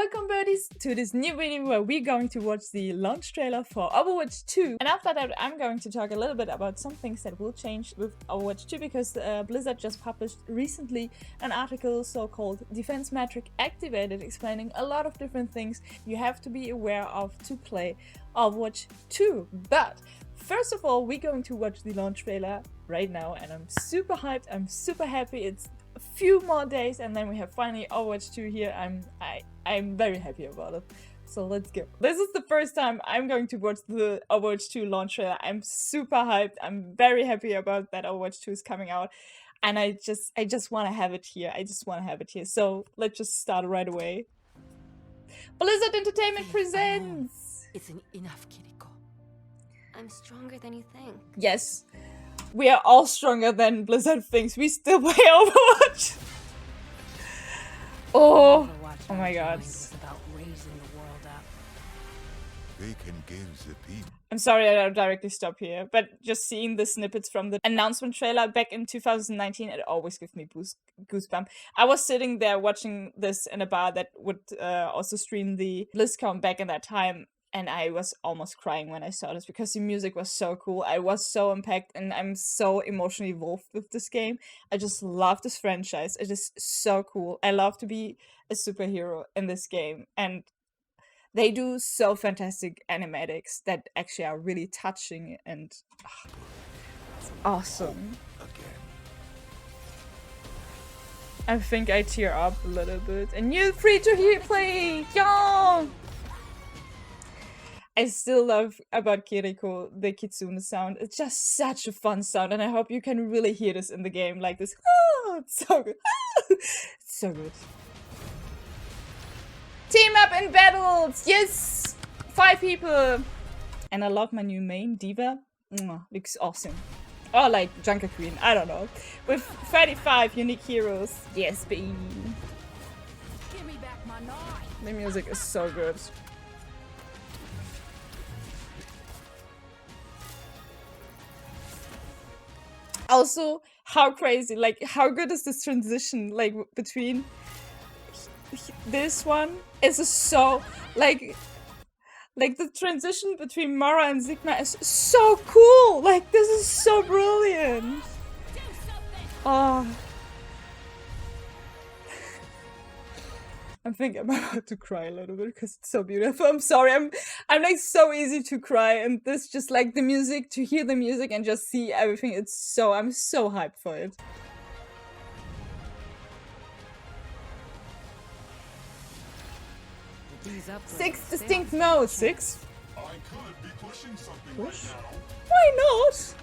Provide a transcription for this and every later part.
Welcome birdies to this new video where we're going to watch the launch trailer for Overwatch 2. And after that I'm going to talk a little bit about some things that will change with Overwatch 2 because Blizzard just published recently an article so-called Defense Metric Activated explaining a lot of different things you have to be aware of to play Overwatch 2. But first of all, we're going to watch the launch trailer right now and I'm super hyped, I'm super happy. It's a few more days and then we have finally Overwatch 2 here. I'm very happy about it. So let's go. This is the first time I'm going to watch the Overwatch 2 launch trailer. I'm super hyped. I'm very happy about that Overwatch 2 is coming out. And I just want to have it here. I just want to have it here. So let's just start right away. Blizzard Entertainment presents! Isn't enough, Kiriko. I'm stronger than you think. Yes. We are all stronger than Blizzard thinks. We still play Overwatch. Oh my god. They can give the people. I'm sorry I don't directly stop here, but just seeing the snippets from the announcement trailer back in 2019, it always gives me goosebumps. I was sitting there watching this in a bar that would also stream the BlizzCon back in that time, and I was almost crying when I saw this because the music was so cool. I was so impacted and I'm so emotionally involved with this game. I just love this franchise. It is so cool. I love to be a superhero in this game, and they do so fantastic animatics that actually are really touching and it's awesome. I think I tear up a little bit. And you're free to play! Yeah! I still love about Kiriko the Kitsune sound. It's just such a fun sound and I hope you can really hear this in the game like this. Oh, it's so good. It's so good. Team up in battles! Yes! 5 people! And I love my new main, Diva. Looks awesome. Or like Junker Queen, I don't know. With 35 unique heroes. Yes, baby. Give me back my knife. The music is so good. Also, how crazy, like how good is this transition like between this one is so like the transition between Mara and Sigma is so cool. Like this is so brilliant. Oh, I think I'm about to cry a little bit because it's so beautiful. I'm sorry, I'm like so easy to cry, and this just like the music, to hear the music and just see everything. I'm so hyped for it. Six distinct modes. 6? I could be pushing something Push? right now. Why not?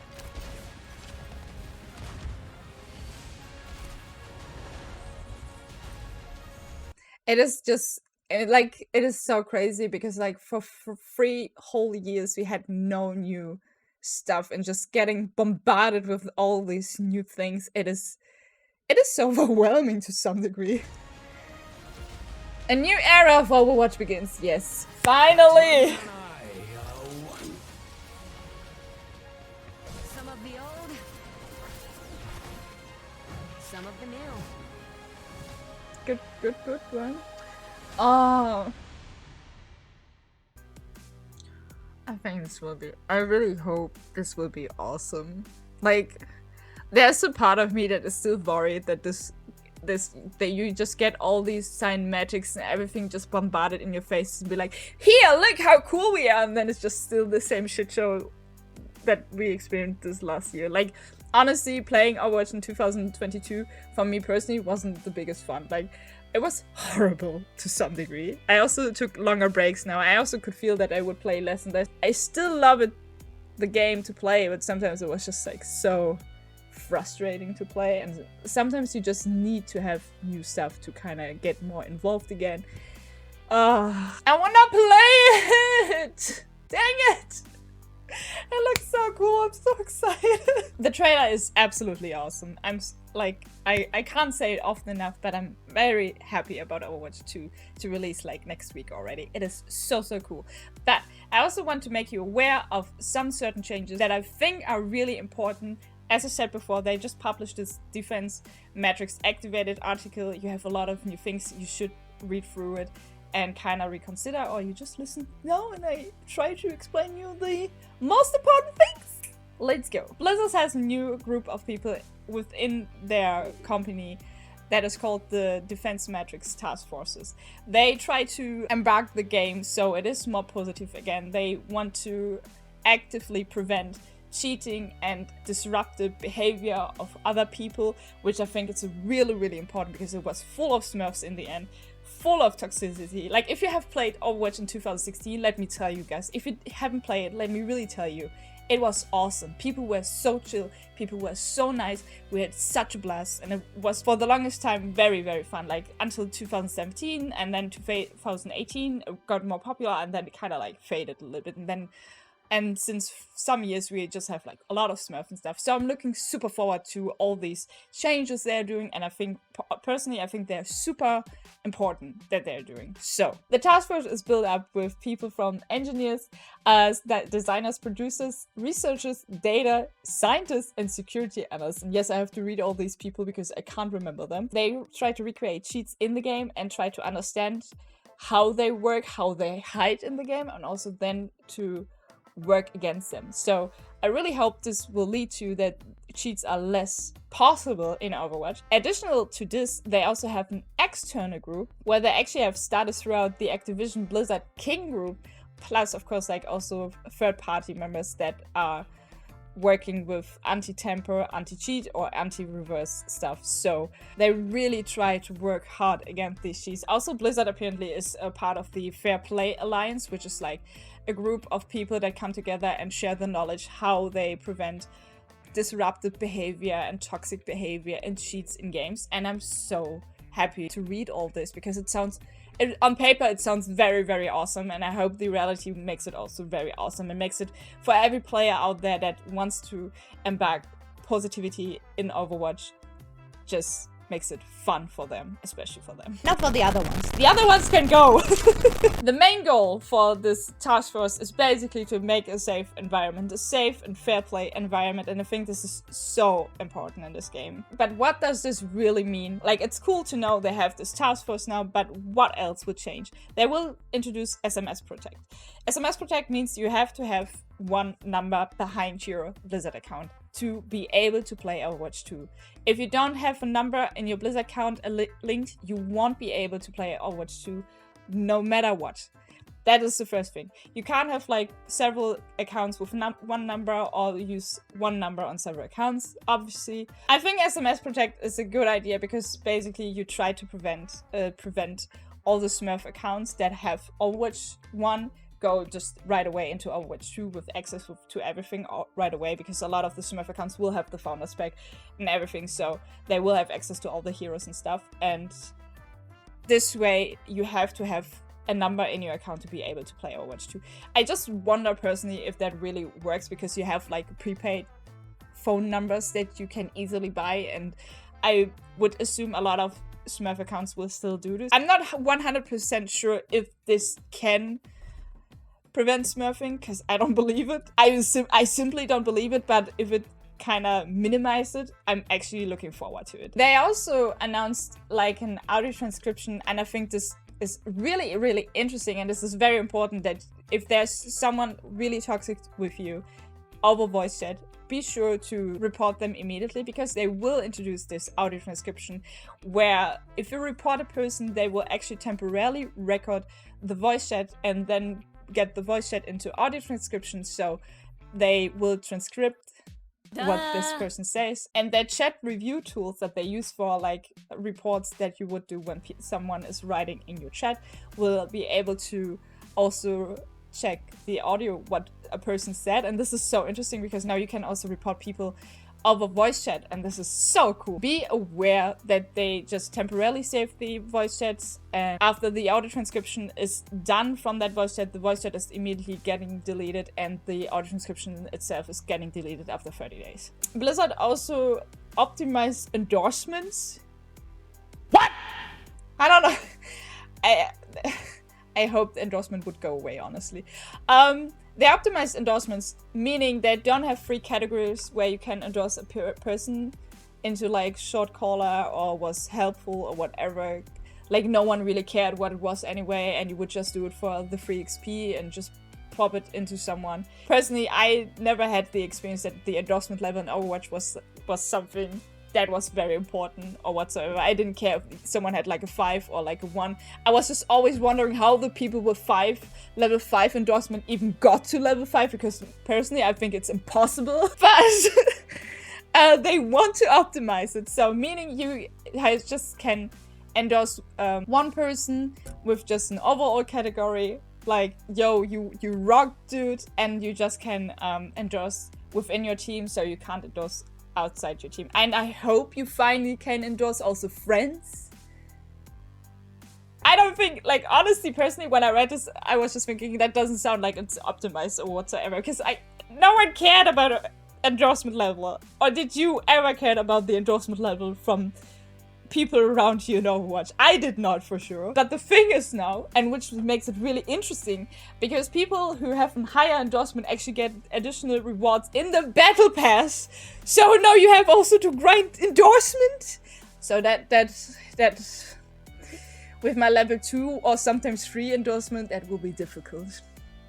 It is just like it is so crazy because like for 3 whole years we had no new stuff and just getting bombarded with all these new things. It is so overwhelming to some degree. A new era of Overwatch begins. Yes, finally. Some of the old, some of the new. Good one. Oh, I think this will be. I really hope this will be awesome. Like, there's a part of me that is still worried that that you just get all these cinematics and everything just bombarded in your face and be like, here, look how cool we are, and then it's just still the same shit show that we experienced this last year. Like, honestly, playing Overwatch in 2022 for me personally wasn't the biggest fun. Like, it was horrible to some degree. I also took longer breaks now. I also could feel that I would play less and less. I still love it, the game to play, but sometimes it was just like so frustrating to play, and sometimes you just need to have new stuff to kind of get more involved again. I wanna play it! Dang it! It looks so cool, I'm so excited. The trailer is absolutely awesome. I'm like, I can't say it often enough, but I'm very happy about Overwatch 2 to release like next week already. It is so cool. But I also want to make you aware of some certain changes that I think are really important. As I said before, they just published this Defense Metrics Activated article. You have a lot of new things. You should read through it. and kind of reconsider, or you just listen now and I try to explain you the most important things. Let's go. Blizzard has a new group of people within their company that is called the Defense Matrix Task Forces. They try to embark the game so it is more positive again. They want to actively prevent cheating and disruptive behavior of other people, which I think is really, really important because it was full of smurfs in the end, full of toxicity. Like, if you have played Overwatch in 2016, let me tell you guys, if you haven't played it, let me really tell you, it was awesome. People were so chill, people were so nice, we had such a blast, and it was for the longest time very, very fun, like until 2017, and then to 2018 it got more popular, and then it kind of like faded a little bit, and since some years we just have like a lot of Smurf and stuff. So I'm looking super forward to all these changes they're doing, and I think personally I think they're super important that they're doing. So the task force is built up with people from engineers, designers, producers, researchers, data scientists, and security analysts. And yes, I have to read all these people because I can't remember them. They try to recreate cheats in the game and try to understand how they work, how they hide in the game, and also then to work against them. So I really hope this will lead to that cheats are less possible in Overwatch. Additional to this, they also have an external group where they actually have started throughout the Activision Blizzard King group, plus of course like also third-party members that are working with anti-tamper, anti-cheat, or anti-reverse stuff. So they really try to work hard against these cheats. Also, Blizzard apparently is a part of the Fair Play Alliance, which is like a group of people that come together and share the knowledge how they prevent disruptive behavior and toxic behavior and cheats in games. And I'm so happy to read all this because on paper it sounds very, very awesome, and I hope the reality makes it also very awesome and makes it for every player out there that wants to embark positivity in Overwatch, just makes it fun for them, especially for them. Not for the other ones. The other ones can go! The main goal for this task force is basically to make a safe environment, a safe and fair play environment, and I think this is so important in this game. But what does this really mean? Like, it's cool to know they have this task force now, but what else will change? They will introduce SMS Protect. SMS Protect means you have to have one number behind your Blizzard account to be able to play Overwatch 2. If you don't have a number in your Blizzard account linked, you won't be able to play Overwatch 2 no matter what. That is the first thing. You can't have like several accounts with one number or use one number on several accounts, obviously. I think SMS Protect is a good idea because basically you try to prevent all the Smurf accounts that have Overwatch 1 go just right away into Overwatch 2 with access to everything right away, because a lot of the Smurf accounts will have the founder spec and everything, so they will have access to all the heroes and stuff. And this way you have to have a number in your account to be able to play Overwatch 2. I just wonder personally if that really works, because you have like prepaid phone numbers that you can easily buy, and I would assume a lot of Smurf accounts will still do this. I'm not 100% sure if this can prevent smurfing, because I don't believe it. I simply don't believe it, but if it kind of minimize it, I'm actually looking forward to it. They also announced like an audio transcription, and I think this is really, really interesting, and this is very important, that if there's someone really toxic with you over voice chat, be sure to report them immediately, because they will introduce this audio transcription where if you report a person, they will actually temporarily record the voice chat and then get the voice chat into audio transcription, so they will transcript what this person says. And their chat review tools that they use for like reports that you would do when someone is writing in your chat will be able to also check the audio, what a person said. And this is so interesting because now you can also report people over voice chat, and this is so cool. Be aware that they just temporarily save the voice chats, and after the audio transcription is done from that voice chat, the voice chat is immediately getting deleted, and the audio transcription itself is getting deleted after 30 days. Blizzard also optimized endorsements. What? I don't know. I hope the endorsement would go away, honestly. They optimized endorsements, meaning they don't have free categories where you can endorse a person into like short caller or was helpful or whatever. like no one really cared what it was anyway, and you would just do it for the free XP and just pop it into someone. Personally, I never had the experience that the endorsement level in Overwatch was something that was very important or whatsoever. I didn't care if someone had like a 5 or like a 1. I was just always wondering how the people with level 5 endorsement even got to level 5, because personally I think it's impossible. But they want to optimize it, so meaning you just can endorse one person with just an overall category, like, yo, you rock, dude, and you just can endorse within your team, so you can't endorse outside your team. And I hope you finally can endorse also friends. I don't think, like, honestly, personally, when I read this, I was just thinking that doesn't sound like it's optimized or whatsoever, because no one cared about endorsement level. Or did you ever care about the endorsement level from people around you in Overwatch? I did not, for sure. But the thing is now, and which makes it really interesting, because people who have a higher endorsement actually get additional rewards in the battle pass. So now you have also to grind endorsement. So that with my level 2 or sometimes 3 endorsement, that will be difficult.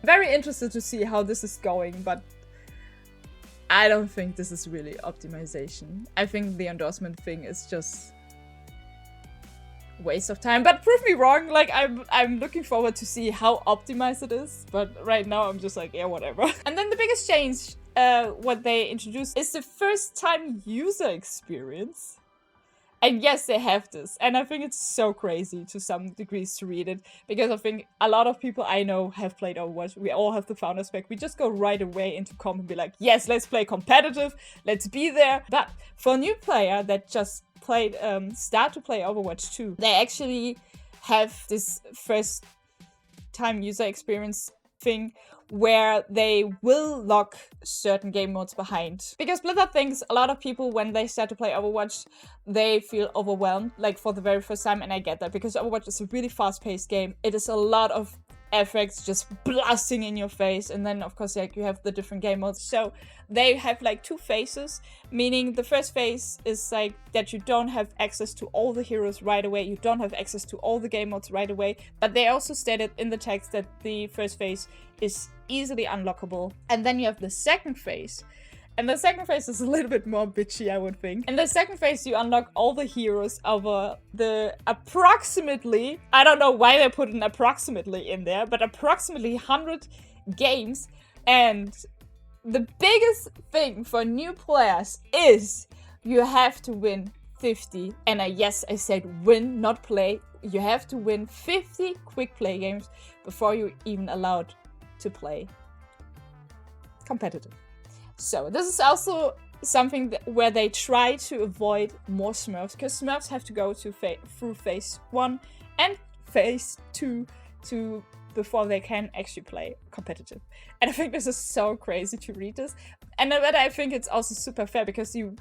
Very interested to see how this is going, but I don't think this is really optimization. I think the endorsement thing is just waste of time, but prove me wrong. Like, I'm looking forward to see how optimized it is, but right now I'm just like, yeah, whatever. And then the biggest change what they introduced is the first time user experience. And yes, they have this, and I think it's so crazy to some degrees to read it, because I think a lot of people I know have played Overwatch. We all have the founders pack. We just go right away into comp and be like, yes, let's play competitive, let's be there. But for a new player that just start to play Overwatch 2, they actually have this first time user experience thing where they will lock certain game modes behind. Because Blizzard thinks a lot of people, when they start to play Overwatch, they feel overwhelmed, like for the very first time, and I get that, because Overwatch is a really fast-paced game. It is a lot of effects just blasting in your face, and then of course, like, you have the different game modes. So they have like 2 phases, meaning the first phase is like that you don't have access to all the heroes right away, you don't have access to all the game modes right away, but they also stated in the text that the first phase is easily unlockable. And then you have the second phase, and the second phase is a little bit more bitchy, I would think. In the second phase, you unlock all the heroes over the approximately, I don't know why they put an approximately in there, but approximately 100 games. And the biggest thing for new players is you have to win 50. And yes, I said win, not play. You have to win 50 quick play games before you're even allowed to play competitive. So this is also something where they try to avoid more Smurfs, because Smurfs have to go through phase 1 and phase 2 before they can actually play competitive. And I think this is so crazy to read this. And I think it's also super fair, because you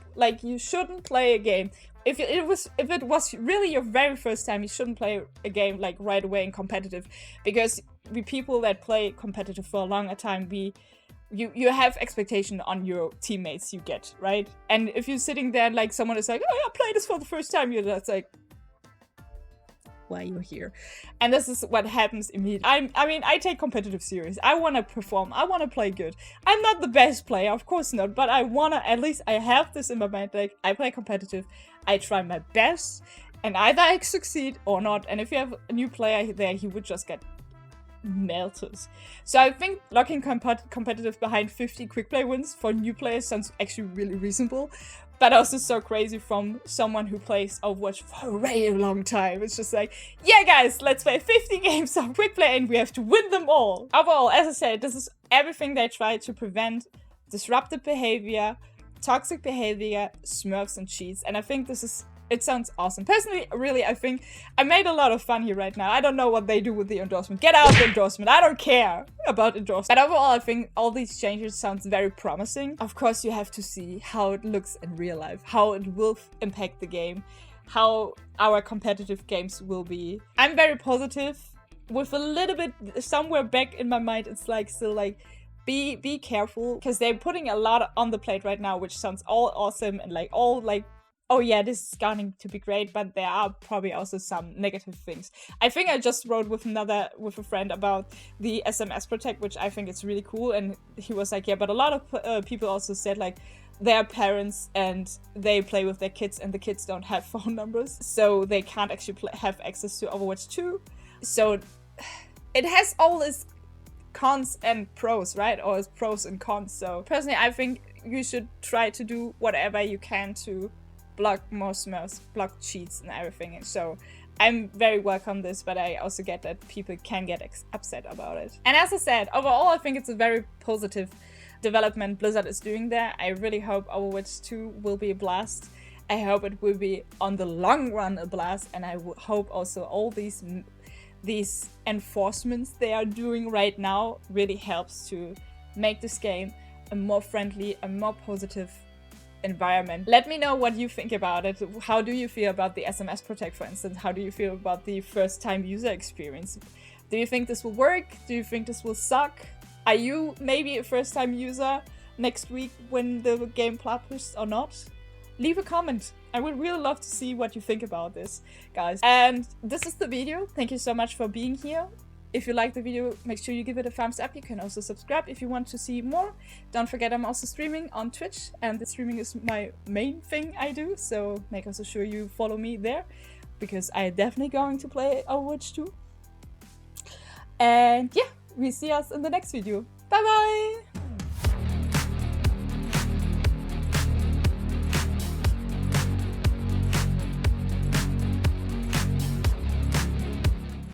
shouldn't play a game. If it was really your very first time, you shouldn't play a game like right away in competitive, because we people that play competitive for a longer time, you have expectation on your teammates you get, right? And if you're sitting there and like someone is like, oh, I play this for the first time, you're just like, why you're here? And this is what happens immediately. I mean, I take competitive serious. I want to perform. I want to play good. I'm not the best player, of course not, but I want to, at least I have this in my mind, like, I play competitive, I try my best, and either I succeed or not. And if you have a new player there, he would just get melted. So I think locking competitive behind 50 quick play wins for new players sounds actually really reasonable, but also so crazy from someone who plays Overwatch for a very long time. It's just like, yeah guys, let's play 50 games of quick play and we have to win them all. Overall, as I said, this is everything they try to prevent: disruptive behavior, toxic behavior, smurfs and cheats. And I think it sounds awesome. Personally, really, I think I made a lot of fun here right now. I don't know what they do with the endorsement. Get out the endorsement. I don't care about endorsement. But overall, I think all these changes sounds very promising. Of course, you have to see how it looks in real life, how it will impact the game, how our competitive games will be. I'm very positive, with a little bit somewhere back in my mind. It's like still like, be careful, because they're putting a lot on the plate right now, which sounds all awesome and like all like oh yeah, this is going to be great, but there are probably also some negative things. I think I just wrote with a friend about the SMS Protect, which I think is really cool, and he was like, yeah, but a lot of people also said like they're parents and they play with their kids and the kids don't have phone numbers, so they can't actually have access to Overwatch 2. So it has all its cons and pros, right? Or it's pros and cons. So personally, I think you should try to do whatever you can to block more smurfs, block cheats and everything. And so I'm very welcome this, but I also get that people can get upset about it. And as I said, overall, I think it's a very positive development Blizzard is doing there. I really hope Overwatch 2 will be a blast. I hope it will be on the long run a blast, and I hope also all these enforcements they are doing right now really helps to make this game a more friendly, a more positive environment. Let me know what you think about it. How do you feel about the SMS Protect, for instance? How do you feel about the first-time user experience? Do you think this will work? Do you think this will suck? Are you maybe a first-time user next week when the game publishes or not? Leave a comment. I would really love to see what you think about this, guys. And this is the video. Thank you so much for being here. If you like the video, make sure you give it a thumbs up. You can also subscribe if you want to see more. Don't forget I'm also streaming on Twitch, and the streaming is my main thing I do, so make also sure you follow me there, because I'm definitely going to play Overwatch 2. And yeah, we see us in the next video. Bye bye!